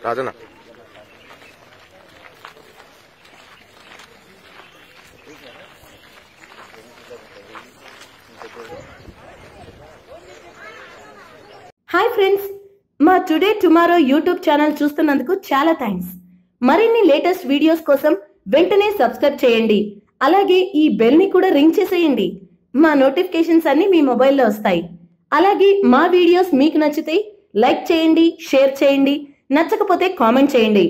రాజనా hi friends, మా today tomorrow YouTube channel చూస్తున్నందుకు చాలా thanks. మరిన్ని లేటెస్ట్ వీడియోస్ కోసం వెంటనే సబ్స్క్రైబ్ చేయండి. అలాగే ఈ బెల్ ని కూడా రింగ్ చేసేయండి. మా నోటిఫికేషన్స్ అన్ని మీ మొబైల్లో వస్తాయి. అలాగే మా వీడియోస్ మీకు నచ్చితే లైక్ చేయండి, షేర్ చేయండి, నచ్చకపోతే కామెంట్ చేయండి.